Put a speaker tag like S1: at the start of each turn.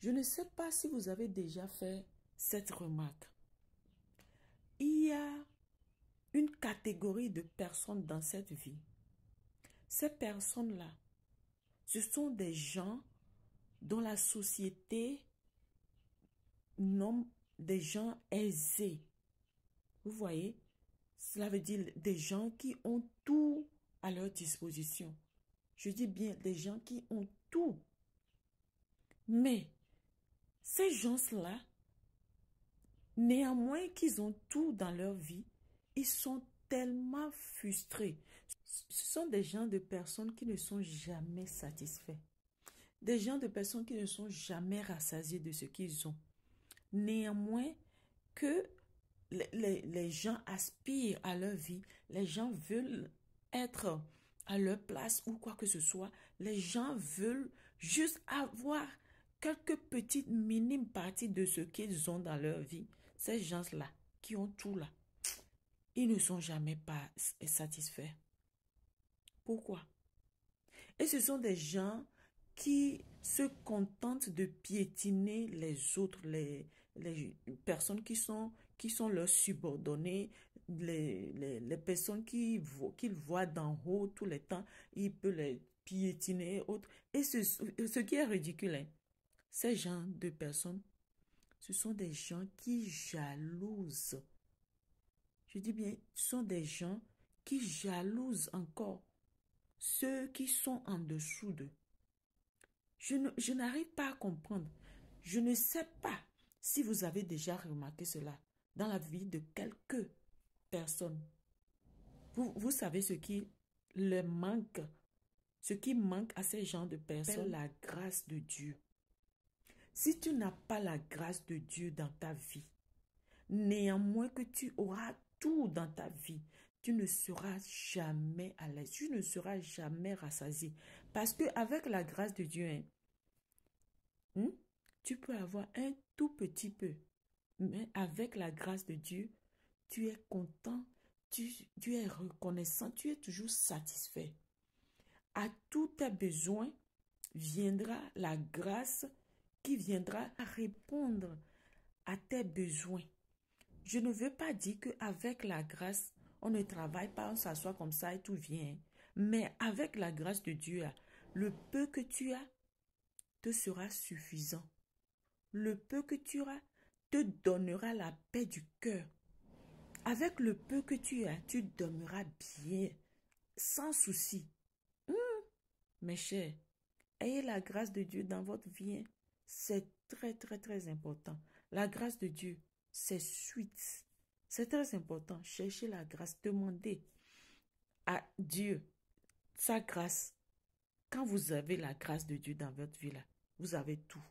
S1: Je ne sais pas si vous avez déjà fait cette remarque. Il y a une catégorie de personnes dans cette vie. Ces personnes-là, ce sont des gens dont la société nomme des gens aisés. Vous voyez? Cela veut dire des gens qui ont tout à leur disposition. Je dis bien des gens qui ont tout. Mais ces gens-là, néanmoins qu'ils ont tout dans leur vie, ils sont tellement frustrés. Ce sont des gens de personnes qui ne sont jamais satisfaits. Des gens de personnes qui ne sont jamais rassasiés de ce qu'ils ont. Néanmoins que les gens aspirent à leur vie, les gens veulent être à leur place ou quoi que ce soit, les gens veulent juste avoir quelques petites minimes parties de ce qu'ils ont dans leur vie. Ces gens-là qui ont tout là, ils ne sont jamais pas satisfaits. Pourquoi? Et ce sont des gens qui se contentent de piétiner les autres, les personnes qui sont leurs subordonnés, les personnes qu'ils voient d'en haut tout le temps, ils peuvent les piétiner et autres. Et ce qui est ridicule, hein, ces gens de personnes, ce sont des gens qui jalousent. Je dis bien, ce sont des gens qui jalousent encore ceux qui sont en dessous d'eux. Je n'arrive pas à comprendre. Je ne sais pas si vous avez déjà remarqué cela dans la vie de quelques personnes. Vous savez ce qui leur manque, ce qui manque à ces gens de personnes, la grâce de Dieu. Si tu n'as pas la grâce de Dieu dans ta vie, néanmoins que tu auras tout dans ta vie, tu ne seras jamais à l'aise, tu ne seras jamais rassasié. Parce qu'avec la grâce de Dieu, tu peux avoir un tout petit peu. Mais avec la grâce de Dieu, tu es content, tu es reconnaissant, tu es toujours satisfait. À tous tes besoins viendra la grâce qui viendra répondre à tes besoins. Je ne veux pas dire qu'avec la grâce, on ne travaille pas, on s'assoit comme ça et tout vient. Mais avec la grâce de Dieu, le peu que tu as te sera suffisant. Le peu que tu auras te donnera la paix du cœur. Avec le peu que tu as, tu dormiras bien, sans souci. Mes chers, ayez la grâce de Dieu dans votre vie. C'est très, très, très important. La grâce de Dieu, c'est suite. C'est très important. Cherchez la grâce. Demandez à Dieu sa grâce. Quand vous avez la grâce de Dieu dans votre vie, là, vous avez tout.